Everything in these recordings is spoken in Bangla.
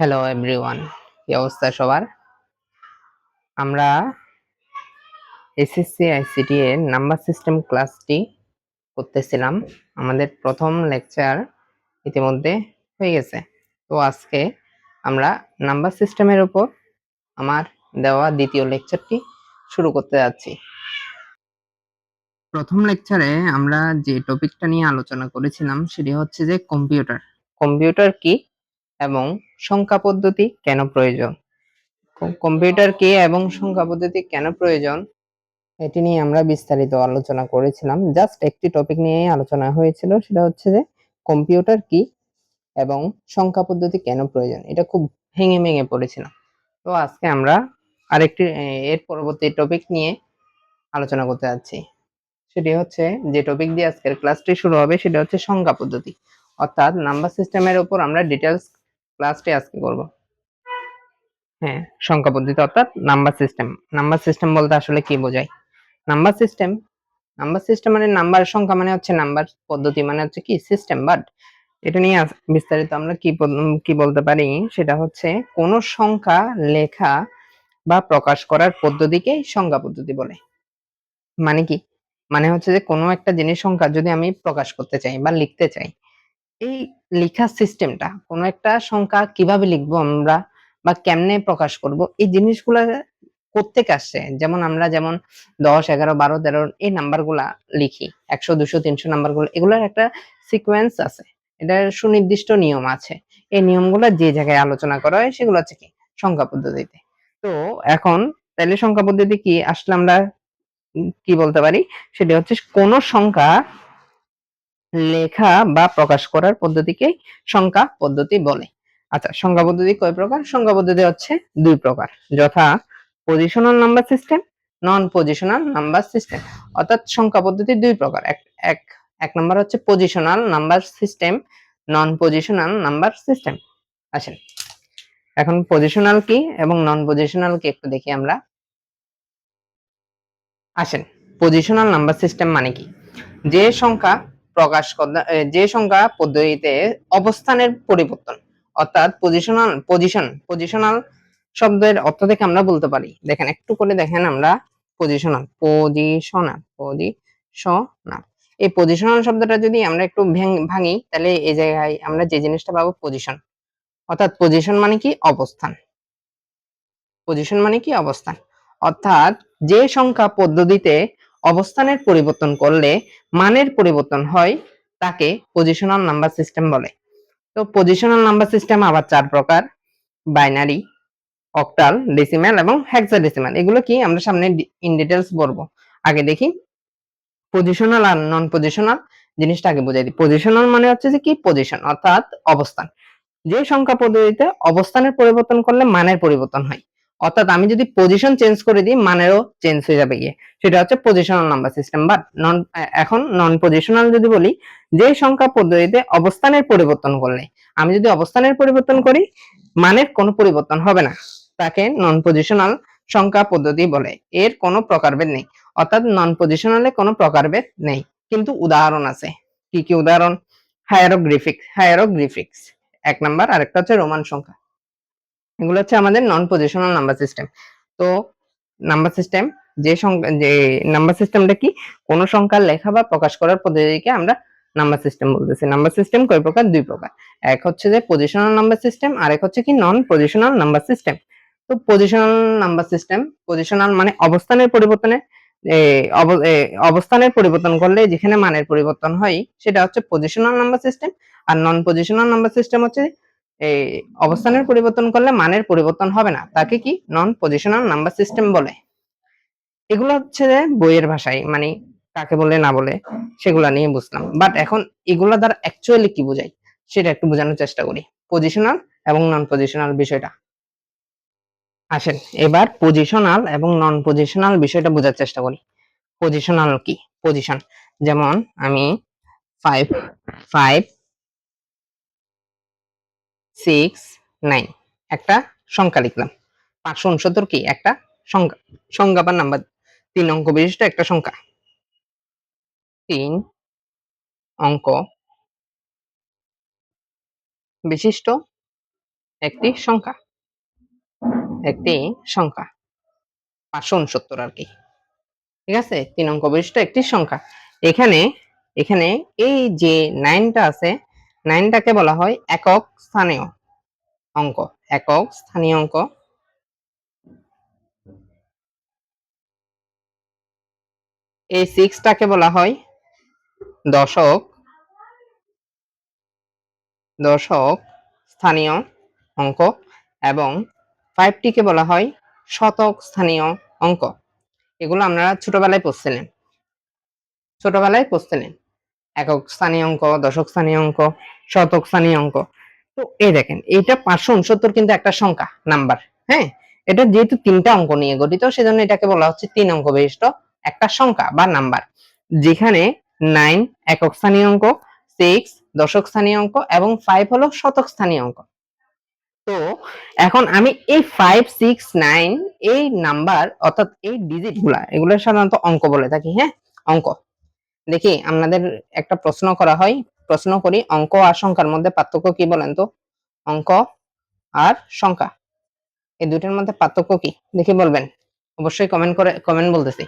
হ্যালো এভরিওয়ান, কি অবস্থা সবার? আমরা এসএসসি আইসিটি এর নাম্বার সিস্টেম ক্লাসটি করতেছিলাম। আমাদের প্রথম লেকচার ইতিমধ্যে হয়ে গেছে। তো আজকে আমরা নাম্বার সিস্টেমের উপর আমার দেওয়া দ্বিতীয় লেকচারটি শুরু করতে যাচ্ছি। প্রথম লেকচারে আমরা যে টপিকটা নিয়ে আলোচনা করেছিলাম সেটি হচ্ছে যে কম্পিউটার। কম্পিউটার কি এবং সংখ্যা পদ্ধতি কেন প্রয়োজন? কম্পিউটার কি এবং সংখ্যা পদ্ধতি কেন প্রয়োজন এটি নিয়ে আমরা বিস্তারিত আলোচনা করেছিলাম। জাস্ট একটি টপিক নিয়েই আলোচনা হয়েছিল, সেটা হচ্ছে যে কম্পিউটার কি এবং সংখ্যা পদ্ধতি কেন প্রয়োজন। এটা খুব ভেঙে ভেঙে পড়েছিলাম। তো আজকে আমরা আরেকটি এর পরবর্তী টপিক নিয়ে আলোচনা করতে যাচ্ছি। সেটি হচ্ছে, যে টপিক দিয়ে আজকের ক্লাসটি শুরু হবে সেটা হচ্ছে সংখ্যা পদ্ধতি, অর্থাৎ নাম্বার সিস্টেমের উপর আমরা ডিটেলস ক্লাসটি আজকে করব। হ্যাঁ, সংখ্যা পদ্ধতি অর্থাৎ নাম্বার সিস্টেম। নাম্বার সিস্টেম বলতে আসলে কি বোঝায়? নাম্বার সিস্টেম নাম্বার সিস্টেম মানে নাম্বার, সংখ্যা মানে হচ্ছে নাম্বার, পদ্ধতি মানে হচ্ছে কি সিস্টেম। বাট এটা নিয়ে বিস্তারিত আমরা কি বলতে পারি সেটা হচ্ছে, কোন সংখ্যা লেখা বা প্রকাশ করার পদ্ধতিকে সংখ্যা পদ্ধতি বলে। মানে কি? মানে হচ্ছে যে কোনো একটা জিনিস সংখ্যা যদি আমি প্রকাশ করতে চাই বা লিখতে চাই, এই লেখার সিস্টেমটা, কোন একটা সংখ্যা কিভাবে লিখবো আমরা বা কেমনে প্রকাশ করব, এই জিনিসগুলা কোত্থেকে আসছে? যেমন আমরা 10, 11, 12, 13 এই নাম্বারগুলা লিখি, 100, 200, 300 নাম্বারগুলো, এগুলোর একটা সিকোয়েন্স আছে। এটার সুনির্দিষ্ট নিয়ম আছে। এই নিয়মগুলো যে জায়গায় আলোচনা করা হয় সেগুলো হচ্ছে কি সংখ্যা পদ্ধতিতে। তো এখন তাইলে সংখ্যা পদ্ধতি কি আসলে আমরা কি বলতে পারি? সেটা হচ্ছে কোন সংখ্যা লেখা বা প্রকাশ করার পদ্ধতিকে সংখ্যা পদ্ধতি বলে। আচ্ছা, সংখ্যা পদ্ধতি কয় প্রকার? সংখ্যা পদ্ধতি হচ্ছে দুই প্রকার, যথা positional number system, non positional number system. অর্থাৎ সংখ্যা পদ্ধতি দুই প্রকার। এক এক নাম্বার হচ্ছে positional number system, non positional number system. আসেন এখন পজিশনাল কি এবং নন পজিশনাল কি একটু দেখি আমরা। আসেন, পজিশনাল নাম্বার সিস্টেম মানে কি? যে সংখ্যা যে সংখ্যা পদ্ধতিতে অবস্থানের পরিবর্তন, অর্থাৎ পজিশনাল শব্দের অর্থ থেকে আমরা বলতে পারি, দেখেন একটু করে দেখেন আমরা, পজিশনাল। এই পজিশনাল শব্দটা যদি আমরা একটু ভাঙি, তাহলে এই জায়গায় আমরা যে জিনিসটা পাবো পজিশন। অর্থাৎ পজিশন মানে কি? অবস্থান। পজিশন মানে কি? অবস্থান। অর্থাৎ যে সংখ্যা পদ্ধতিতে অবস্থানের পরিবর্তন করলে মানের পরিবর্তন হয় তাকে পজিশনাল নাম্বার সিস্টেম বলে। তো পজিশনাল নাম্বার সিস্টেম আবার চার প্রকার: বাইনারি, অক্টাল, ডেসিমাল এবং হেক্সাডেসিমাল। এগুলো কি আমরা সামনে ইন ডিটেইলস পড়বো। আগে দেখি পজিশনাল আর নন পজিশনাল জিনিসটা আগে বুঝাই দিই। পজিশনাল মানে হচ্ছে যে কি? পজিশন অর্থাৎ অবস্থান। যে সংখ্যা পদ্ধতিতে অবস্থানের পরিবর্তন করলে মানের পরিবর্তন হয়, অর্থাৎ আমি যদি পজিশন চেঞ্জ করে দিই মানেরও চেঞ্জ হয়ে যাবে গিয়ে, সেটা হচ্ছে পজিশনাল নাম্বার সিস্টেম। বাট এখন নন পজিশনাল যদি বলি, যে সংখ্যা পদ্ধতিতে অবস্থানের পরিবর্তন করলে, আমি যদি অবস্থানের পরিবর্তন করি মানের কোনো পরিবর্তন হবে না, তাকে নন পজিশনাল সংখ্যা পদ্ধতি বলে। এর কোনো প্রকারভেদ নেই, অর্থাৎ নন পজিশনালে কোনো প্রকারভেদ নেই, কিন্তু উদাহরণ আছে। কি কি উদাহরণ? হায়ারোগ্লিফিক্স এক নাম্বার, আরেকটা হচ্ছে রোমান সংখ্যা। এগুলো হচ্ছে আমাদের নন পজিশনাল নাম্বার সিস্টেম। তো নাম্বার সিস্টেম, যে নাম্বার সিস্টেমটা কি? কোন সংখ্যা লেখা বা প্রকাশ করার পদ্ধতিকে আমরা নাম্বার সিস্টেম বলতেছি। নাম্বার সিস্টেম কয় প্রকার? দুই প্রকার। এক হচ্ছে যে পজিশনাল নাম্বার সিস্টেম, আর এক হচ্ছে কি নন পজিশনাল নাম্বার সিস্টেম। তো পজিশনাল নাম্বার সিস্টেম, পজিশনাল মানে অবস্থানের পরিবর্তনে অবস্থানের পরিবর্তন করলে যেখানে মানের পরিবর্তন হয় সেটা হচ্ছে পজিশনাল নাম্বার সিস্টেম। আর নন পজিশনাল নাম্বার সিস্টেম হচ্ছে এই অবস্থানের পরিবর্তন করলে মানের পরিবর্তন হবে না, তাকে কি নন পজিশনাল নাম্বার সিস্টেম বলে। এগুলো হচ্ছে যে বইয়ের ভাষায়, মানে কাকে বলে না বলে সেগুলা নিয়ে বুঝলাম। বাট এখন এগুলা দ্বারা অ্যাকচুয়ালি কি বোঝায় সেটা একটু বোঝানোর চেষ্টা করি, পজিশনাল এবং নন পজিশনাল বিষয়টা। আসেন এবার পজিশনাল এবং নন পজিশনাল বিষয়টা বোঝার চেষ্টা করি। পজিশনাল কি? পজিশন, যেমন আমি 5, 5, 6, 9 একটা সংখ্যা লিখলাম। 569 কি? একটা সংখ্যা। সংখ্যা বা নাম্বার, 3 অঙ্ক বিশিষ্ট একটা সংখ্যা। 3 অঙ্ক বিশিষ্ট একটি সংখ্যা, একটি সংখ্যা 569 আর কি। ঠিক আছে, 3 অঙ্ক বিশিষ্ট একটি সংখ্যা। এখানে এখানে এই যে 9টা আছে, 9টাকে বলা হয় একক স্থানীয় অঙ্ক। একক স্থানীয় অঙ্ক। এই 6টাকে বলা হয় দশক, দশক স্থানীয় অঙ্ক, এবং 5টিকে বলা হয় শতক স্থানীয় অঙ্ক। এগুলো আপনারা ছোটবেলায় পড়ছিলেন, ছোটবেলায় পড়ছিলেন। একক স্থানীয় অঙ্ক, দশক স্থানীয় অঙ্ক, শতক স্থানীয় অঙ্ক। তো এই দেখেন, এটা 569 কিন্তু একটা সংখ্যা, নাম্বার। হ্যাঁ, এটা যেহেতু 3টা অঙ্ক নিয়ে গঠিত, সেজন্য এটাকে বলা হচ্ছে 3 অঙ্ক বিশিষ্ট একটা সংখ্যা বা নাম্বার, যেখানে 9 একক স্থানীয় অঙ্ক, 6 দশক স্থানীয় অঙ্ক এবং 5 হলো শতক স্থানীয় অঙ্ক। তো এখন আমি এই 5 6 9 এই নাম্বার অর্থাৎ এই ডিজিট গুলা, এগুলো সাধারণত অঙ্ক বলে থাকি। হ্যাঁ, অঙ্ক। দেখি আপনাদের একটা প্রশ্ন করা হয়, প্রশ্ন করি, অঙ্ক আর সংখ্যার মধ্যে পার্থক্য কি বলেন তো? অঙ্ক আর সংখ্যা, এই দুইটার মধ্যে পার্থক্য কি দেখি বলবেন। অবশ্যই কমেন্ট করে, কমেন্ট বলতেছি,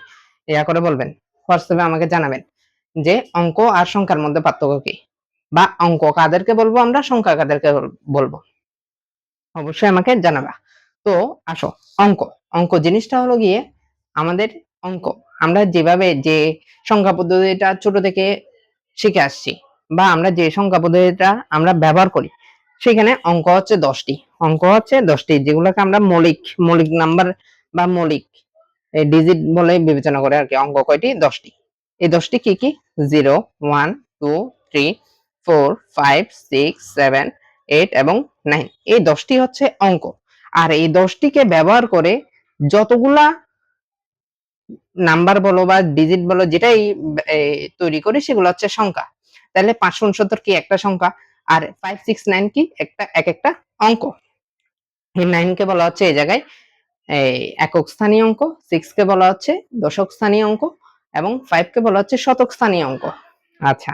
ইয়া করে বলবেন, হোয়াটসঅ্যাপে আমাকে জানাবেন যে অঙ্ক আর সংখ্যার মধ্যে পার্থক্য কি, বা অঙ্ক কাদেরকে বলবো আমরা, সংখ্যা কাদেরকে বলবো, অবশ্যই আমাকে জানাবা। তো আসো, অঙ্ক, অঙ্ক জিনিসটা হলো গিয়ে আমাদের অঙ্ক, আমরা যেভাবে যে সংখ্যা পদ্ধতিটা ছোট থেকে শিখে আসছি, বা আমরা যে সংখ্যা পদ্ধতিটা আমরা ব্যবহার করি, সেখানে অঙ্ক হচ্ছে 10টি। অঙ্ক হচ্ছে 10টি, যেগুলোকে আমরা মৌলিক, মৌলিক নাম্বার বা মৌলিক ডিজিট বলে বিবেচনা করে আর কি। অঙ্ক কয়টি? 10টি। এই 10টি কি কি? 0 1 2 3 4 5 6 7 8 এবং 9, এই 10টি হচ্ছে অঙ্ক। আর এই 10টিকে ব্যবহার করে যতগুলা নাম্বার বলো বা ডিজিট বলো, যেটাই তৈরি করি, সেগুলো হচ্ছে সংখ্যা। তাহলে 569 কি একটা সংখ্যা, আর 569 কি একটা, এক একটা অঙ্ক। এই 9 কে বলা হচ্ছে এই জায়গায় এই একক স্থানীয় অঙ্ক, 6 কে বলা হচ্ছে দশক স্থানীয় অঙ্ক, এবং 5 কে বলা হচ্ছে শতক স্থানীয় অঙ্ক। আচ্ছা,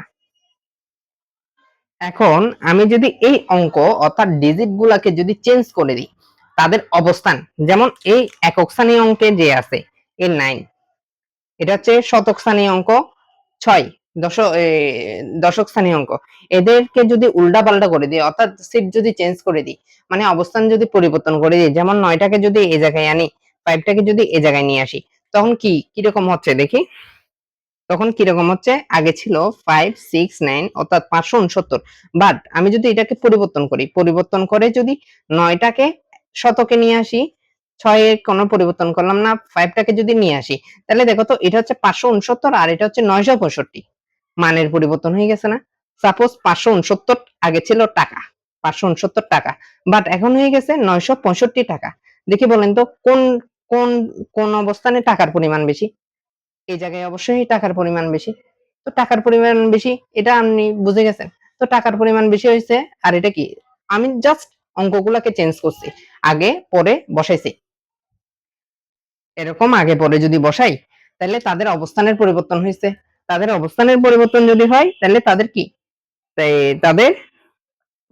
এখন আমি যদি এই অঙ্ক অর্থাৎ ডিজিট গুলাকে যদি চেঞ্জ করে দিই, তাদের অবস্থান, যেমন এই একক স্থানীয় অঙ্কে যে আছে এই 9, এটা হচ্ছে শতক স্থানীয় অঙ্ক 6, দশক স্থানীয় অঙ্ক। এদেরকে যদি উল্টা পাল্টা করে দিই, অর্থাৎ সিট যদি চেঞ্জ করে দিই, মানে অবস্থান যদি পরিবর্তন করে দিই, যেমন 9টাকে যদি এই জায়গায় আনি, 5টাকে যদি এই জায়গায় নিয়ে আসি, তখন কি কিরকম হচ্ছে দেখি। তখন কিরকম হচ্ছে, আগে ছিল 5 6 9 অর্থাৎ 569, বাট আমি যদি এটাকে পরিবর্তন করি, পরিবর্তন করে যদি 9টাকে শতকে নিয়ে আসি, 6 এর কোনো পরিবর্তন করলাম না, 5টাকে যদি নিয়ে আসি, তাহলে দেখো তো এটা হচ্ছে 569 আর এটা হচ্ছে 965। মানের পরিবর্তন হয়ে গেছে না? সাপোজ 569 আগে ছিল টাকা, 569 টাকা, বাট এখন হয়ে গেছে 965 টাকা। দেখি বলেন তো কোন কোন কোন অবস্থানে টাকার পরিমাণ বেশি? এই জায়গায় অবশ্যই টাকার পরিমাণ বেশি। তো টাকার পরিমাণ বেশি, এটা আপনি বুঝে গেছেন। তো টাকার পরিমাণ বেশি হয়েছে, আর এটা কি, আমি জাস্ট অঙ্কগুলাকে চেঞ্জ করছি, আগে পরে বসাইছি। এরকম আগে পরে যদি বসাই, তাহলে তাদের অবস্থানের পরিবর্তন হয়েছে। তাদের অবস্থানের পরিবর্তন যদি হয়, তাহলে তাদের কি, তাদের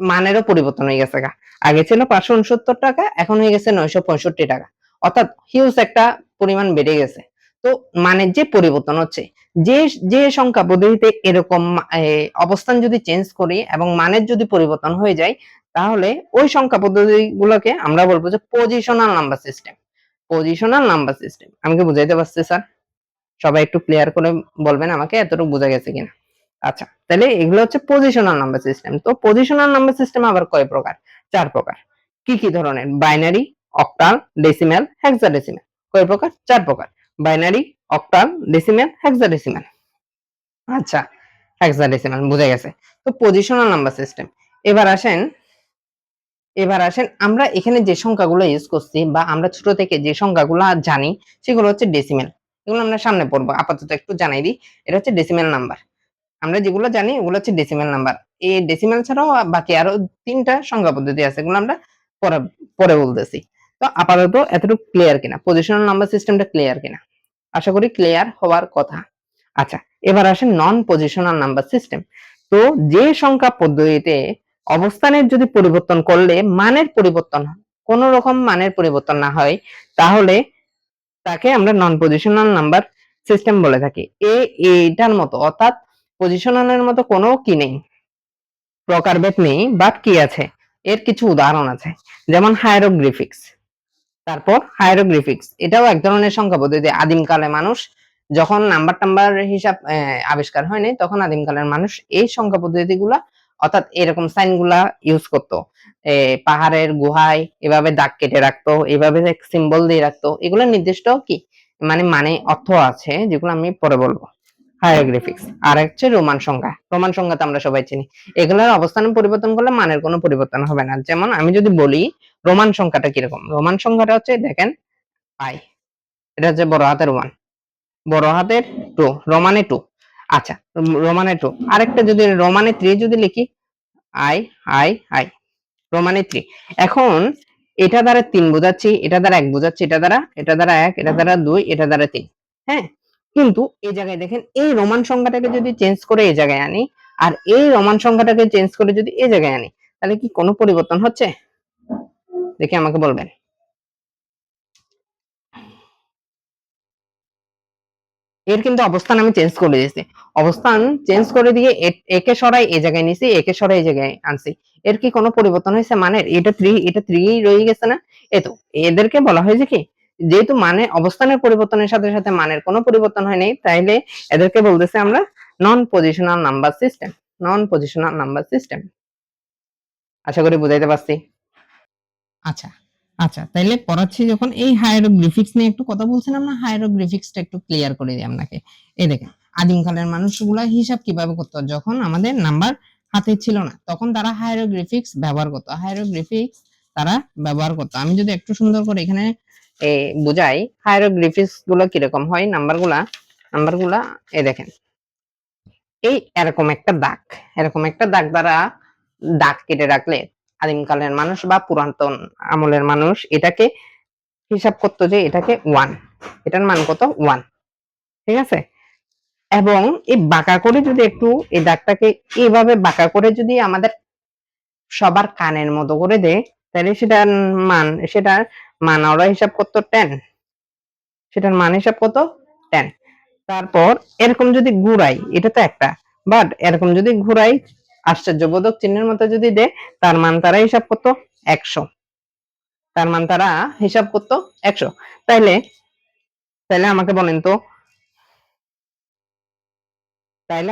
মানেরও পরিবর্তন হয়ে গেছে গা। আগে ছিল 569 টাকা, এখন হয়ে গেছে 965 টাকা, অর্থাৎ হিউজ একটা পরিমাণ বেড়ে গেছে। তো মানের যে পরিবর্তন হচ্ছে, যে যে সংখ্যা পদ্ধতিতে এরকম অবস্থান যদি চেঞ্জ করি এবং মানের যদি পরিবর্তন হয়ে যায়, তাহলে ওই সংখ্যা পদ্ধতিগুলোকে আমরা বলবো যে positional number system. Positional number system আমি কি বুঝাইতে পারছি স্যার? সবাই একটু ক্লিয়ার করে বলবেন আমাকে, এতটুকু বোঝা গেছে কিনা। আচ্ছা, তাহলে এগুলো হচ্ছে পজিশনাল নাম্বার সিস্টেম। তো পজিশনাল নাম্বার সিস্টেম আবার কয় প্রকার? 4 প্রকার। কি কি ধরনের? Binary, octal, decimal, hexadecimal. কয় প্রকার? 4 প্রকার। Binary, octal, decimal, hexadecimal. আচ্ছা, হেক্সাডেসিমাল বুঝা গেছে। তো পজিশনাল নাম্বার সিস্টেম। এবার আসেন, এবার আসেন আমরা এখানে যে সংখ্যাগুলো ইউজ করছি বা আমরা ছোট থেকে যে সংখ্যাগুলো জানি, সেগুলো হচ্ছে ডেসিমাল। এগুলো আমরা সামনে পড়বো, আপাতত একটু জানাই দিই। এটা হচ্ছে ডেসিমাল নাম্বার। আমরা যেগুলো জানি ওগুলো হচ্ছে ডেসিমাল নাম্বার। এই ডেসিমাল ছাড়াও বাকি আরো 3টা সংখ্যা পদ্ধতি আছে, এগুলো আমরা পরে পরে বলতেছি। তো আপাতত এতটুকু ক্লিয়ার কিনা, পজিশনাল নাম্বার সিস্টেমটা ক্লিয়ার কিনা? আশা করি ক্লিয়ার হওয়ার কথা। আচ্ছা, এবার আসেন নন পজিশনাল নাম্বার সিস্টেম। তো যে সংখ্যা পদ্ধতিতে অবস্থানের যদি পরিবর্তন করলে মানের পরিবর্তন কোন রকম মানের পরিবর্তন না হয়, তাহলে তাকে আমরা নন পজিশনাল নাম্বার সিস্টেম বলে থাকি। এটার মতো, অর্থাৎ পজিশনালের মতো কোনো কি নেই, প্রকারভেদ নেই, বাট কি আছে, এর কিছু উদাহরণ আছে, যেমন হায়ারোগ্লিফিক্স। তারপর হায়ারোগ্লিফিক্স এটাও এক ধরনের সংখ্যা পদ্ধতি। আদিমকালে মানুষ যখন নাম্বার টাম্বার হিসাব আবিষ্কার হয়নি, তখন আদিমকালের মানুষ এই সংখ্যা পদ্ধতিগুলা, অর্থাৎ এরকম সাইনগুলা ইউজ করতো। পাহাড়ের গুহায় এভাবে দাগ কেটে রাখতো, এভাবে সিম্বল দিয়ে রাখতো। এগুলো নির্দিষ্ট কি মানে অর্থ আছে, যেগুলো আমি পরে বলবো। হায়ারোগ্লিফিক্স আর হচ্ছে রোমান সংখ্যা। রোমান সংখ্যা তো আমরা সবাই চিনি। এগুলোর অবস্থান পরিবর্তন করলে মানের কোনো পরিবর্তন হবে না। যেমন আমি যদি বলি রোমান সংখ্যাটা কিরকম, রোমান সংখ্যাটা হচ্ছে দেখেন পাই, এটা হচ্ছে বড় হাতের ওয়ান, বড় হাতের টু, রোমানে টু। আচ্ছা, রোমানে টু। আরেকটা যদি রোমানে থ্রি যদি লিখি, আই আই আই, রোমানে থ্রি। এখন এটা দ্বারা তিন বোঝাচ্ছি, এটা দ্বারা এক বোঝাচ্ছি, এটা দ্বারা এক, এটা দ্বারা দুই, এটা দ্বারা তিন। হ্যাঁ, কিন্তু এই জায়গায় দেখেন এই রোমান সংখ্যাটাকে যদি চেঞ্জ করে এই জায়গায় আনি, আর এই রোমান সংখ্যাটাকে চেঞ্জ করে যদি এই জায়গায় আনি, তাহলে কি কোনো পরিবর্তন হচ্ছে? দেখি আমাকে বলবেন। এর কিন্তু অবস্থান আমি চেঞ্জ করে দিয়েছি। অবস্থান চেঞ্জ করে দিয়ে একে সরাই এই জায়গায় নিছি, একে সরাই এই জায়গায় আনছি। এর কি কোনো পরিবর্তন হয়েছে মানের? এটা 3, এটা 3 রয়ে গেছে না? এতো এদেরকে বলা হয় যে কি, যেহেতু মানে অবস্থানের পরিবর্তনের সাথে সাথে মানের কোনো পরিবর্তন হয়নি, তাইলে এদেরকে বলতেছি আমরা non positional number system. Non positional number system. আশা করি বুঝাইতে পারছি। আচ্ছা, আচ্ছা, তাইলে পড়াচ্ছি যখন এই হায়ারোগ্লিফিক্স নিয়ে একটু কথা বলছিলাম না, হায়ারোগ্লিফিক্সটা একটু ক্লিয়ার করে দিই আপনাকে। এই দেখেন আদিমকালের মানুষগুলা হিসাব কিভাবে করতো, যখন আমাদের নাম্বার হাতে ছিল না, তখন তারা হায়ারোগ্লিফিক্স ব্যবহার করতো। হায়ারোগ্লিফিক্স তারা ব্যবহার করতো। আমি যদি একটু সুন্দর করে এখানে বুঝাই, হায়ারোগ্লিফিক্স গুলো কিরকম হয়, নাম্বারগুলা এই দেখেন, এই এরকম একটা দাগ, এরকম একটা দাগ দ্বারা দাগ কেটে রাখলে আদিমকালের মানুষ বা পুরাতন আমলের মানুষ এটাকে হিসাব করতো যে এটাকে 1, এটার মান কত 1, ঠিক আছে। এবং এই বাঁকা করে যদি একটু এই দাগটাকে এইভাবে বাঁকা করে যদি আমাদের সবার কানের মতো করে দেয়, তাহলে সেটার মান ওরা হিসাব করতো 10, সেটার মান হিসাব কত 10। তারপর এরকম যদি ঘুরাই, এটা তো একটা, বাট এরকম যদি ঘুরাই আশ্চর্যবোধক চিহ্নের মতো যদি দেয়, তার মান তারা হিসাব করতো 100, তার মান তারা হিসাব করতো 100। তাইলে তাইলে আমাকে বলেন তো, তাইলে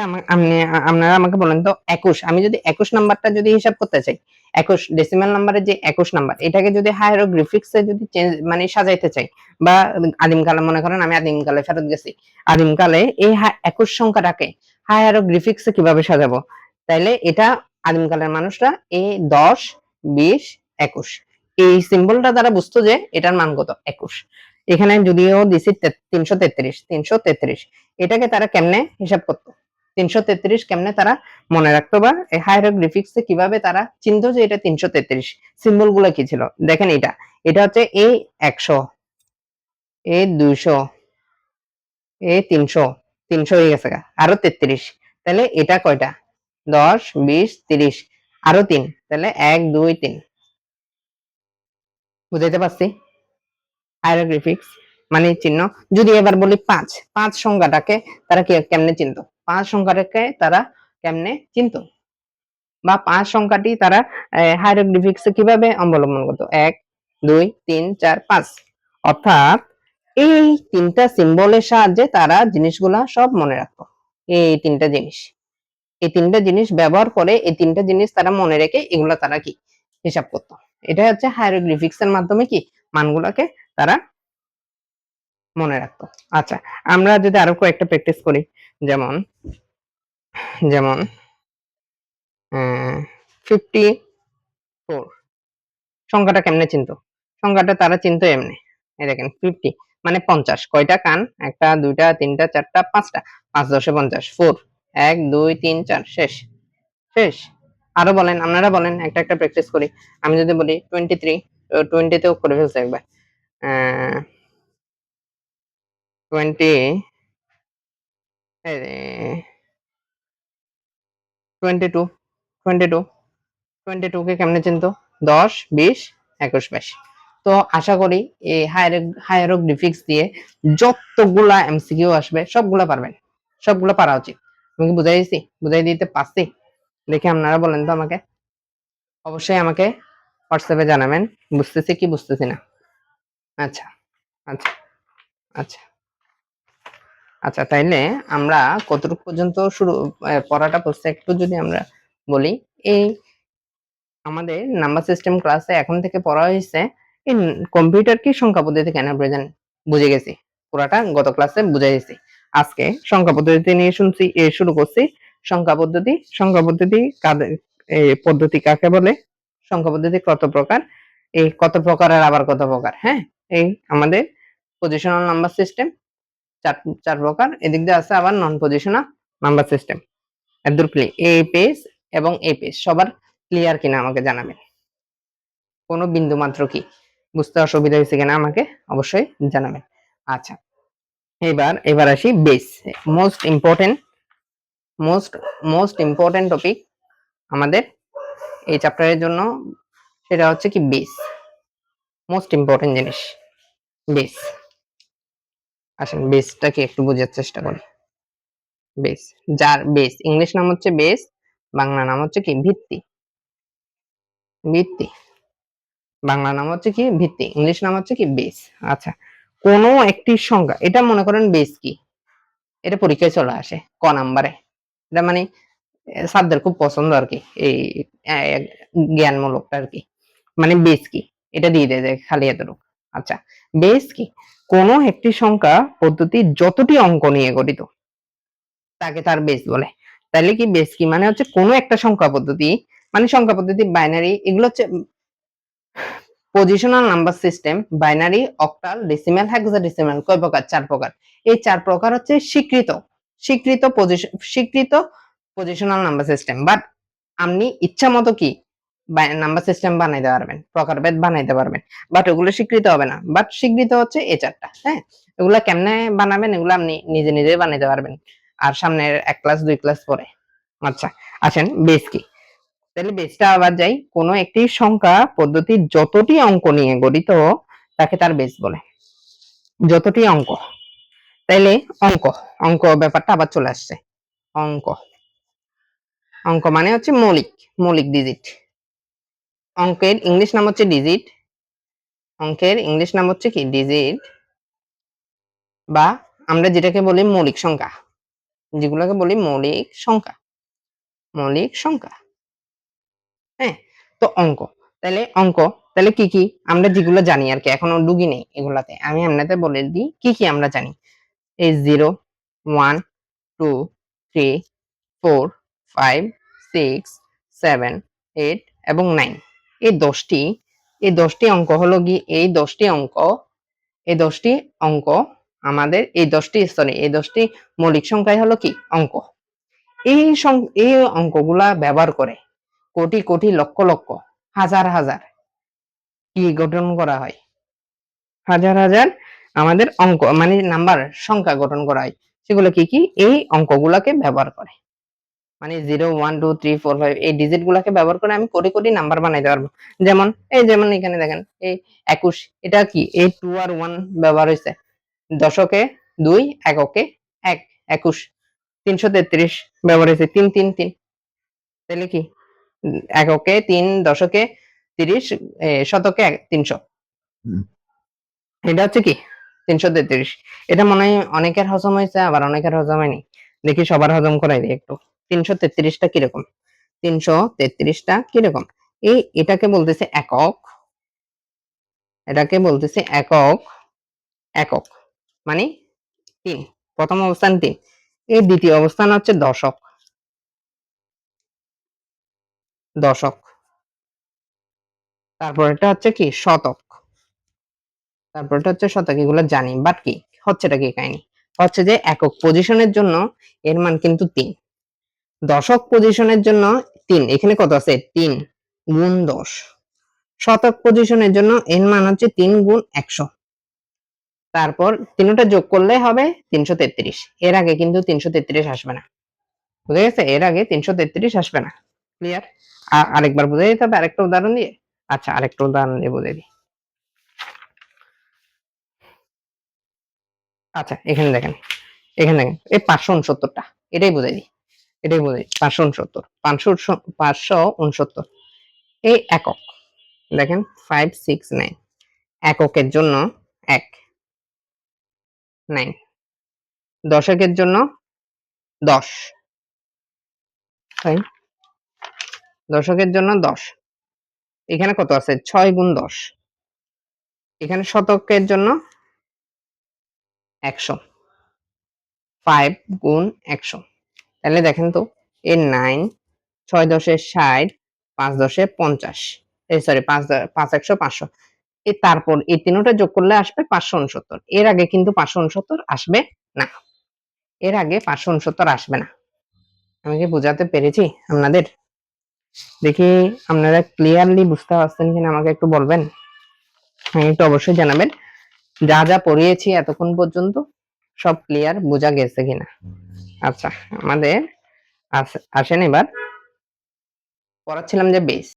আপনারা আমাকে বলেন তো 21, আমি যদি 21 নাম্বারটা যদি হিসাব করতে চাই, 21 ডেসিমাল নাম্বারের যে 21 নাম্বার, এটাকে যদি হায়ারোগ্লিফিক্স এ যদি চেঞ্জ মানে সাজাইতে চাই, বা আদিমকালে মনে করেন আমি আদিমকালে ফেরত গেছি, আদিমকালে এই 21 সংখ্যাটাকে হায়ারোগ্লিফিক্স এ কিভাবে সাজাবো, তাইলে এটা আদিমকালের মানুষরা এই 10, 20, 21 এই সিম্বলটা দ্বারা বুঝতো যে এটার মান কত 21। এখানে যদিও দিছি 333, 333, এটাকে তারা কেমনে হিসাব করতো, 333 কেমনে তারা মনে রাখতো, বা হায়ারোগ্লিফিক্স এ কিভাবে তারা চিনতো যে এটা 333, সিম্বল গুলো কি ছিল দেখেন। এটা হচ্ছে এ 100, এ 200, এ 300, 300 হয়ে গেছে আরো 33, তাহলে এটা কয়টা 10, 20, 30, আরো 3, তাহলে 1, 2, 3। বুঝাইতে পারছি হায়ারোগ্লিফিক্স মানে চিহ্ন। যদি এবার বলি 5, 5 সংখ্যাটাকে তারা কেমনে চিনতো, 5 সংখ্যাটাকে তারা কেমনে চিনতো, বা 5 সংখ্যাটি তারা হায়ারোগ্লিফিক্স কিভাবে অবলম্বন করতো, 1, 2, 3, 4, 5। অর্থাৎ এই তিনটা সিম্বলের সাহায্যে তারা জিনিসগুলা সব মনে রাখতো। এই তিনটা জিনিস, এই তিনটা জিনিস ব্যবহার করে, এই তিনটা জিনিস তারা মনে রেখে এগুলা তারা কি হিসাব করতো। এটা হচ্ছে হায়ারোগ্লিফিক্স এর মাধ্যমে কি মানগুলাকে তারা মনে রাখতো। আচ্ছা, আমরা যদি আরো কয়েকটা প্র্যাকটিস করি, যেমন যেমন 54 সংখ্যাটা কেমনে চিনতো, সংখ্যাটা তারা চিনতো এমনি। এই দেখেন 50 মানে 50, কয়টা কান, একটা, দুইটা, তিনটা, চারটা, পাঁচটা, 5 10 50, 4, 1, 2, 3, 4, শেষ, শেষ। আরো বলেন, আপনারা বলেন, একটা একটা প্র্যাকটিস করি। আমি যদি বলি 23, 20 তেও করে ফেলছে একবার, 20, 22, 22, 22 কে কেমনে চিনতো? 10 20 21 22। তো আশা করি এই হায়ারোগ্লিফিক্স দিয়ে যতগুলা এমসিকিউ আসবে সবগুলা পারবেন, সবগুলা পারা উচিত। আমি কি বুঝাই দিছি? বুঝাই দিতে পারছি? দেখি আপনারা বলেন তো আমাকে, অবশ্যই আমাকে হোয়াটসঅ্যাপে জানাবেন বুঝতেছি কি বুঝতেছি না। আচ্ছা আচ্ছা আচ্ছা আচ্ছা, তাইলে আমরা কতটুকু পর্যন্ত শুরু পড়াটা পড়ছে একটু যদি আমরা বলি। এই আমাদের নাম্বার সিস্টেম ক্লাসে এখন থেকে পড়া হয়েছে এই কম্পিউটার কি সংখ্যা পদ্ধতি কেন প্রয়োজন বুঝে গেছি, পুরাটা গত ক্লাসে বুঝে গেছি। আজকে সংখ্যা পদ্ধতি নিয়ে শুরু করছি। সংখ্যা পদ্ধতি কাদের পদ্ধতি কাকে বলে, সংখ্যা পদ্ধতি কত প্রকার, এই কত প্রকারের আবার কত প্রকার। হ্যাঁ, এই আমাদের পজিশনাল নাম্বার সিস্টেম চার চার প্রকার, এদিক দিয়ে আছে আবার নন পজিশনাল নাম্বার সিস্টেম। এদুর এই পেজ এবং এই পেজ সবার ক্লিয়ার কিনা আমাকে জানাবেন। কোনো বিন্দু মাত্র কি বুঝতে অসুবিধা হয়েছে কিনা আমাকে অবশ্যই জানাবেন। আচ্ছা, এবার আসি base, most important most important topic আমাদের এই চ্যাপ্টারের জন্য, সেটা হচ্ছে কি বেস, মোস্ট ইম্পর্টেন্ট জিনিস বেস। আসেন বেসটাকে একটু বোঝার চেষ্টা করি। বেস, যার বেস ইংলিশ নাম হচ্ছে বেস, বাংলা নাম হচ্ছে কি ভিত্তি। ভিত্তি বাংলা নাম হচ্ছে কি ভিত্তি, ইংলিশ নাম হচ্ছে কি বেস। আচ্ছা, কোন একটি সংখ্যা, এটা মনে করেন বেস কি, এটা পরীক্ষায় চলে আসে ক নাম্বারে। এটা মানে স্যারদের খুব পছন্দ আর কি, এই জ্ঞানমূলকটা আর কি। মানে বেস কি এটা দিয়ে দেয় খালি এতটুকু। আচ্ছা, বেস কি, কোন একটি সংখ্যা পদ্ধতি যতটি অঙ্ক নিয়ে গঠিত তাকে তার বেস বলে। তাহলে কি বেস কি মানে হচ্ছে কোন একটা সংখ্যা পদ্ধতি, মানে সংখ্যা পদ্ধতি বাইনারি, এগুলো হচ্ছে positional number system, binary, octal, decimal, hexadecimal, কয় প্রকার? চার প্রকার। এই চার প্রকার হচ্ছে স্বীকৃত পজিশনাল নাম্বার সিস্টেম। বাট আপনি ইচ্ছা মতো কি নাম্বার সিস্টেম বানাইতে পারবেন, প্রকারভেদ বানাইতে পারবেন, বাট ওগুলো স্বীকৃত হবে না। বাট স্বীকৃত হচ্ছে এই চারটা। হ্যাঁ, এগুলা কেমনে বানাবেন, এগুলো আপনি নিজে নিজে বানাইতে পারবেন আর সামনের 1 ক্লাস 2 ক্লাস পরে। আচ্ছা, আসেন বেস কি। তাহলে বেসটা আবার যাই, কোন একটি সংখ্যা পদ্ধতি যতটি অঙ্ক নিয়ে গঠিত তাকে তার বেস বলে। যতটি অঙ্ক, তাইলে অঙ্ক অঙ্ক ব্যাপারটা আবার চলে আসছে। অঙ্ক অঙ্ক মানে হচ্ছে মৌলিক মৌলিক ডিজিট। অঙ্কের ইংলিশ নাম হচ্ছে ডিজিট। অঙ্কের ইংলিশ নাম হচ্ছে কি ডিজিট, বা আমরা যেটাকে বলি মৌলিক সংখ্যা, যেগুলোকে বলি মৌলিক সংখ্যা। হ্যাঁ, তো অঙ্ক তাহলে কি কি আমরা যেগুলো জানি আর কি, এখনো ডুগি নেই এগুলাতে, আমি এমনিতে বলে দিই কি কি আমরা জানি। এই 0 1 2 3 4 5 6 7 8 এবং 9, এই 10টি অঙ্ক হলো কি, এই 10টি অঙ্ক আমাদের এই 10টি মৌলিক সংখ্যাই হলো কি অঙ্ক। এই অঙ্কগুলা ব্যবহার করে কোটি কোটি লক্ষ লক্ষ হাজার হাজার কি গঠন করা হয়, হাজার হাজার আমাদের অঙ্ক মানে নাম্বার সংখ্যা গঠন করা হয়। সেগুলো কি কি এই অঙ্কগুলাকে ব্যবহার করে, মানে 0 1 2 3 4 5 এই ডিজিট গুলাকে ব্যবহার করে আমি কোটি কোটি নাম্বার বানাইতে পারবো। যেমন এখানে দেখেন এই 21, এটা কি এই 2 আর 1 ব্যবহার হয়েছে। দশকে 2, এককে 1, 21। 333 ব্যবহার হয়েছে 3 3 3। তাহলে কি এককে 3, দশকে 30, শতকে 300। এটা হচ্ছে কি 333। এটা মনে হয় অনেকের হজম হয়েছে, আবার অনেকের হজম হয়নি। দেখি সবার হজম করাই দিই একটু। 333টা কিরকম, 333টা কিরকম, এটাকে বলতেছে একক, একক মানে 3, প্রথম অবস্থান 3। এই দ্বিতীয় অবস্থান হচ্ছে দশক। তারপর এটা হচ্ছে কি শতক, এগুলো জানি, বাট কি হচ্ছেটা কি কাহিনী, হচ্ছে যে একক পজিশনের জন্য এর মান কিন্তু 3, দশক পজিশনের জন্য 3, এখানে কত আছে 3 গুণ 10, শতক পজিশনের জন্য এর মান হচ্ছে 3 গুণ 100। তারপর তিনটা যোগ করলে হবে 333। এর আগে কিন্তু 333 আসবে না, বুঝে গেছে? এর আগে 333 আসবে না। ক্লিয়ার? আরেকবার বুঝাই দিতে হবে আরেকটা উদাহরণ দিয়ে? আচ্ছা, আরেকটা উদাহরণ দিয়ে বুঝাই দিই। আচ্ছা, এখানে দেখেন, এই 569 টা, এটাই বুঝাই দিই, 569, 569 এই একক। দেখেন 569 এককের জন্য 1, 9, দশকের জন্য 10, তাই দশকের জন্য 10, এখানে কত আছে 6 গুণ 10, এখানে শতকের জন্য 100, 5 গুণ 100, তাহলে দেখেন তো এই 9, 6 10 60, 5 10 50, এই সরি 5 100 500, তারপর এই তিনটা যোগ করলে আসবে 569, এর আগে কিন্তু 569 আসবে না, এর আগে 569 আসবে না। আমি কি বোঝাতে পেরেছি আপনাদের? দেখি আপনারা ক্লিয়ারলি বুঝতে পারছেন কিনা আমাকে একটু বলবেন, একটু অবশ্যই জানাবেন। যা যা পড়িয়েছি এতক্ষণ পর্যন্ত সব ক্লিয়ার বোঝা গেছে কিনা। আচ্ছা, আমাদের আসেন এবার পড়াচ্ছিলাম যে বেস।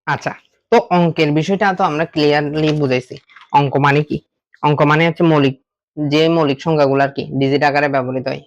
আচ্ছা, তো অঙ্কের বিষয়টা তো আমরা ক্লিয়ারলি বুঝাইছি। অঙ্ক মানে কি? অঙ্ক মানে হচ্ছে মৌলিক সংখ্যাগুলো আর কি ডিজিট আকারে ব্যবহৃত হয়।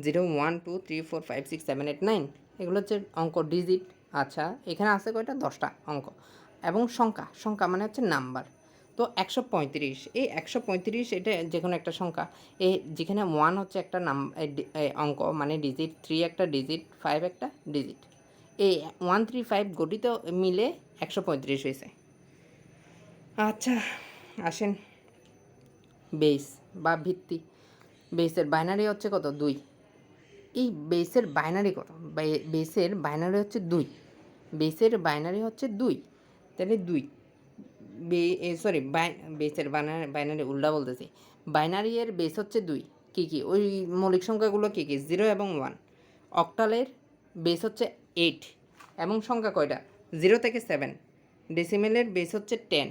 জিরো 1 2 3 4 5 6 7 8 9 এগুলো হচ্ছে অঙ্ক ডিজিট। আচ্ছা, এখানে আছে কয়টা 10টা অঙ্ক এবং সংখ্যা মানে হচ্ছে নাম্বার। তো 135, এই 135 এটা যে কোনো একটা সংখ্যা, যেখানে 1 হচ্ছে একটা অঙ্ক মানে ডিজিট, 3 একটা ডিজিট, 5 একটা ডিজিট, এই 1 3 5 গঠিত মিলে 135 হয়েছে। আচ্ছা, আসেন বেস বা ভিত্তি। বেসের বাইনারি হচ্ছে কত 2, এই বেসের বাইনারি কত? বেসের বাইনারি হচ্ছে 2, বেসের বাইনারি হচ্ছে 2, তাহলে 2 সরি বেসের বাইনারি উল্টা বলতেছি, বাইনারি এর বেস হচ্ছে 2, কী কী ওই মৌলিক সংখ্যাগুলো কী কী 0 এবং 1, অক্টালের বেস হচ্ছে 8 এবং সংখ্যা কয়টা 0 থেকে 7, ডেসিমেলের বেস হচ্ছে 10,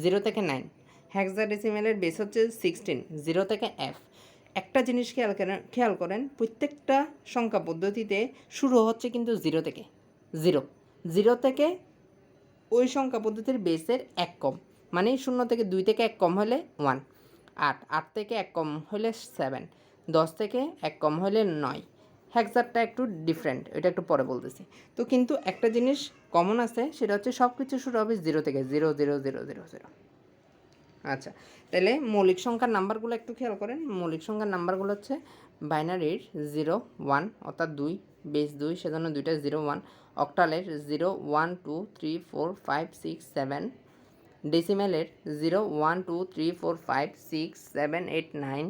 0 থেকে 9, হেক্সাডেসিমেলের বেস হচ্ছে 16, 0 থেকে F। একটা জিনিস খেয়াল করেন প্রত্যেকটা সংখ্যা পদ্ধতিতে শুরু হচ্ছে কিন্তু 0 থেকে, 0 থেকে ওই সংখ্যা পদ্ধতির বেসের 1 কম, মানে 0 থেকে 2 থেকে 1 কম হলে 1, 8 থেকে 1 কম হলে 7, 10 থেকে 1 কম হলে 9। হেক্সারটা একটু ডিফারেন্ট, এটা একটু পরে বলতেছি। তো কিন্তু একটা জিনিস কমন আছে, সেটা হচ্ছে সব কিছু শুরু হবে 0 থেকে, 0 0 0 0 0। আচ্ছা, তাহলে মৌলিক সংখ্যার নাম্বারগুলো একটু খেয়াল করেন। মৌলিক সংখ্যার নাম্বারগুলো হচ্ছে বাইনারির 0 1 অর্থাৎ 2 বেস 2 সেজন্য দুইটা 0 1, অক্টালের 0 1 2 3 4 5 6 7, ডেসিমেলের 0 1 2 3 4 5 6 7 8 9,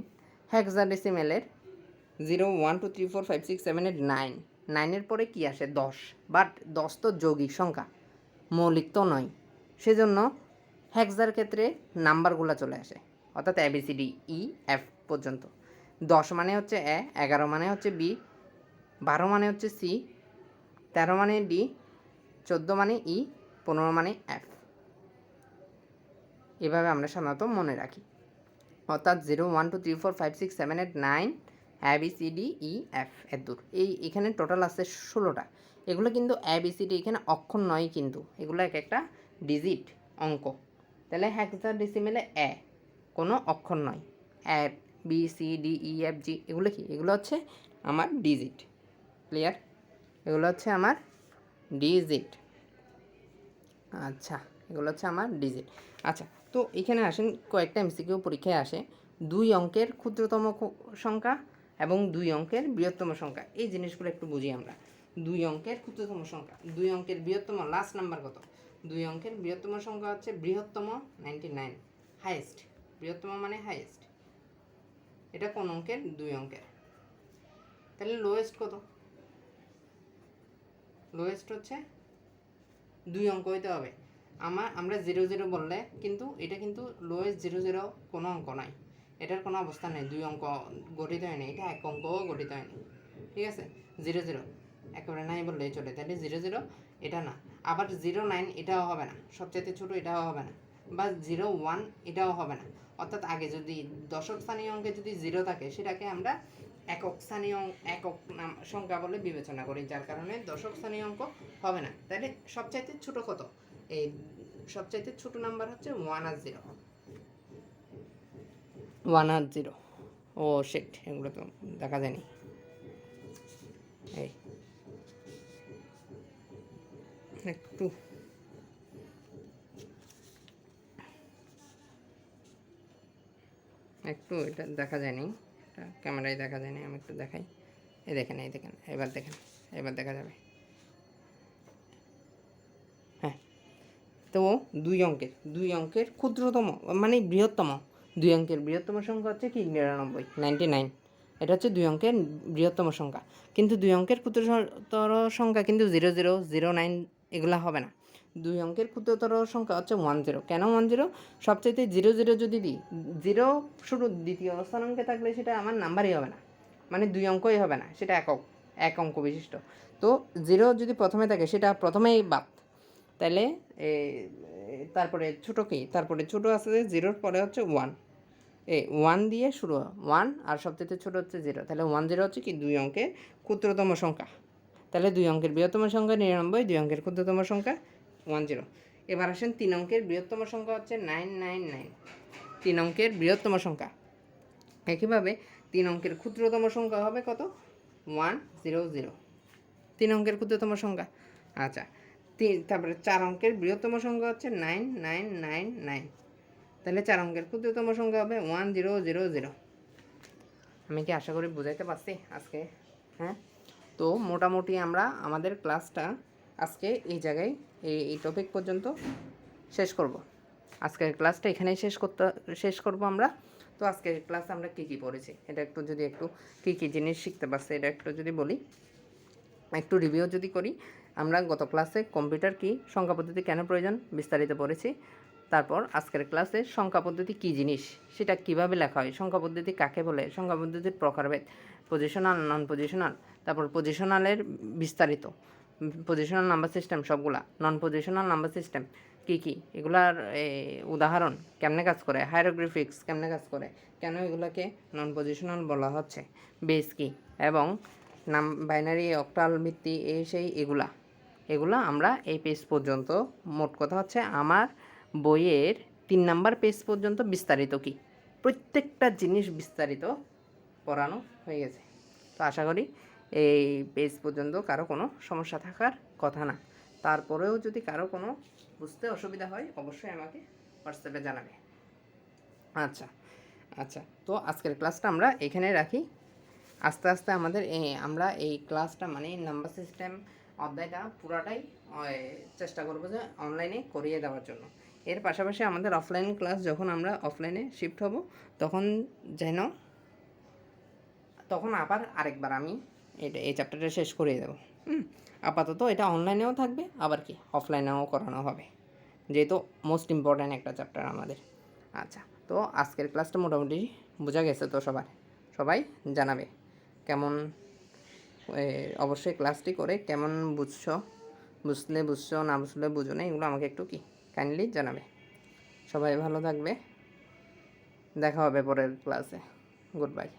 হেক্সাডেসিমেলের 0 1 2 3 4 5 6 7 8 9, 9-এর পরে কি আসে 10, বাট 10 তো যৌগিক সংখ্যা, মৌলিক তো নয়, সেজন্য হেক্সার ক্ষেত্রে নাম্বারগুলো চলে আসে, অর্থাৎ ABCD E F পর্যন্ত। 10 মানে হচ্ছে এ, 11 মানে হচ্ছে বি, 12 মানে হচ্ছে সি, 13 মানে ডি, 14 মানে ই, 15 মানে এফ। এভাবে আমরা সাধারণত মনে রাখি, অর্থাৎ 0 1 2 3 4 5 6 7 8 9 ABCD E F এর দূর। এখানে টোটাল আছে 16টা। এগুলো কিন্তু ABCD এখানে অক্ষর নয়, কিন্তু এগুলো এক একটা ডিজিট অঙ্ক। তাহলে হেক্সাডেসিমেলে এ কোনো অক্ষর নয়, A B C D E F G এগুলো কি, এগুলো হচ্ছে আমার ডিজিট। ক্লিয়ার? এগুলো হচ্ছে আমার ডিজিট। আচ্ছা, এগুলো হচ্ছে আমার ডিজিট। আচ্ছা, তো এখানে আসেন কয়েকটা এমসিকিউ পরীক্ষায় আসে, 2 অঙ্কের ক্ষুদ্রতম সংখ্যা এবং 2 অঙ্কের বৃহত্তম সংখ্যা। এই জিনিসগুলো একটু বুঝি আমরা। 2 অঙ্কের ক্ষুদ্রতম সংখ্যা, 2 অঙ্কের বৃহত্তম লাস্ট নাম্বার কত? 2 অঙ্কের বৃহত্তম সংখ্যা হচ্ছে বৃহত্তম 99, হাইয়েস্ট। বৃহত্তম মানে হাইয়েস্ট। এটা কোন অঙ্কের? 2 অঙ্কের। তাহলে লোয়েস্ট কত? লোয়েস্ট হচ্ছে 2 অঙ্ক হইতে হবে। আমরা 0 0 বললে কিন্তু এটা কিন্তু লোয়েস্ট 0 0 কোনো অঙ্ক নাই, এটার কোনো অবস্থা নেই, 2 অঙ্ক গঠিত হয়নি, এটা 1 অঙ্কও গঠিত হয়নি। ঠিক আছে, 0 0 একেবারে নাই বললেই চলে, তাহলে 0 0 এটা না। আবার 0 9 এটাও হবে না, সবচাইতে ছোটো এটাও হবে না, বা 0 1 এটাও হবে না। অর্থাৎ আগে যদি দশক স্থানীয় অঙ্কে যদি 0 থাকে সেটাকে আমরা একক স্থানীয় একক সংখ্যা বলে বিবেচনা করি, যার কারণে দশক স্থানীয় অঙ্ক হবে না। তাহলে সবচাইতে ছোট কত? এই সবচাইতে ছোট নাম্বার হচ্ছে 1 আর 0, 1 আর 0। ও শিট, এগুলো তো দেখা যায়নি। এই একটু এটা দেখা যায়নি, এটা ক্যামেরায় দেখা যায়নি, আমি একটু দেখাই। এই দেখেন, এই দেখেন, এবার দেখেন, এবার দেখা যাবে। হ্যাঁ, তো 2 অঙ্কের ক্ষুদ্রতম মানে বৃহত্তম, 2 অঙ্কের বৃহত্তম সংখ্যা হচ্ছে কি 99, 99। এটা হচ্ছে 2 অঙ্কের বৃহত্তম সংখ্যা। কিন্তু 2 অঙ্কের ক্ষুদ্রতর সংখ্যা কিন্তু 0 0 0 9 এগুলো হবে না। 2 অঙ্কের ক্ষুদ্রতর সংখ্যা হচ্ছে 1 0। কেন 1 0? সবচাইতে 0 0 যদি দিই, 0 শুরু দ্বিতীয় স্থানাঙ্কে থাকলে সেটা আমার নাম্বারই হবে না, মানে 2 অঙ্কই হবে না, সেটা এক অঙ্ক বিশিষ্ট। তো 0 যদি প্রথমে থাকে সেটা প্রথমেই বাদ। তাহলে তারপরে ছোটো কি, তারপরে ছোটো আছে 0-র পরে হচ্ছে 1, 1 দিয়ে শুরু, 1 আর সবচেয়ে ছোটো হচ্ছে 0। তাহলে 1 0 হচ্ছে কি 2 অঙ্কের ক্ষুদ্রতম সংখ্যা। তাহলে 2 অঙ্কের বৃহত্তম সংখ্যা 99, 2 অঙ্কের ক্ষুদ্রতম সংখ্যা 1 0। এবার আসেন 3 অঙ্কের বৃহত্তম সংখ্যা হচ্ছে 999, 3 অঙ্কের বৃহত্তম সংখ্যা। একইভাবে 3 অঙ্কের ক্ষুদ্রতম সংখ্যা হবে কত? 1 0 0, 3 অঙ্কের ক্ষুদ্রতম সংখ্যা। আচ্ছা, তারপরে 4 অঙ্কের বৃহত্তম সংখ্যা হচ্ছে 9999, তাহলে 4 অঙ্কের ক্ষুদ্রতম সংখ্যা হবে 1000। আমি কি আশা করি বুঝাইতে পারছি আজকে? হ্যাঁ, তো মোটামুটি আমরা আমাদের ক্লাসটা আজকে এই জায়গায় এই টপিক পর্যন্ত শেষ করব। আজকের ক্লাসটা এখানেই শেষ করব আমরা। তো আজকের ক্লাসে আমরা কী কী পড়েছি, এটা একটু কী কী জিনিস শিখতে পারছি এটা একটু যদি বলি, একটু রিভিউ যদি করি। আমরা গত ক্লাসে কম্পিউটার কি, সংখ্যা পদ্ধতি কেন প্রয়োজন বিস্তারিত পড়েছি। তারপর আজকের ক্লাসে সংখ্যা পদ্ধতি কী জিনিস, সেটা কিভাবে লেখা হয়, সংখ্যা পদ্ধতি কাকে বলে, সংখ্যা পদ্ধতির প্রকারভেদ, পজিশনাল নন পজিশনাল, তারপর পজিশনালের বিস্তারিত, পজিশনাল নাম্বার সিস্টেম সবগুলা, নন পজিশনাল নাম্বার সিস্টেম কী কী, এগুলার উদাহরণ কেমনে কাজ করে, হাইরোগ্রাফিক্স কেমনে কাজ করে, কেন এগুলোকে নন পজিশনাল বলা হচ্ছে, বেস কী, এবং বাইনারি অক্টাল ভিত্তি সেই এগুলা আমরা এই পেজ পর্যন্ত, মোট কথা হচ্ছে আমার বইয়ের 3 নাম্বার পেজ পর্যন্ত বিস্তারিত কি প্রত্যেকটা জিনিস বিস্তারিত পড়ানো হয়ে গেছে। তো আশা করি এই পেজ পর্যন্ত কারো কোনো সমস্যা থাকার কথা না। তারপরেও যদি কারো কোনো বুঝতে অসুবিধা হয় অবশ্যই আমাকে হোয়াটসঅ্যাপে জানাবে। আচ্ছা, তো আজকের ক্লাসটা আমরা এখানে রাখি। আস্তে আস্তে আমাদের আমরা এই ক্লাসটা মানে নাম্বার সিস্টেম অধ্যায়টা পুরাটাই চেষ্টা করবো যে অনলাইনে করিয়ে দেওয়ার জন্য। এর পাশাপাশি আমাদের অফলাইন ক্লাস যখন আমরা অফলাইনে শিফট হব তখন আবার আরেকবার আমি এই চ্যাপ্টারটা শেষ করিয়ে দেবো। আপাতত এটা অনলাইনেও থাকবে, আবার কি অফলাইনেও করানো হবে, যেহেতু মোস্ট ইম্পর্ট্যান্ট একটা চ্যাপ্টার আমাদের। আচ্ছা, তো আজকের ক্লাসটা মোটামুটি বোঝা গেছে তো সবাই জানাবে কেমন, অবশ্যই ক্লাসটি করে কেমন বুঝছো না বুঝলে বুঝো না, এগুলো আমাকে একটু কাইন্ডলি জানাবে। সবাই ভালো থাকবে, দেখা হবে পরের ক্লাসে। Good bye.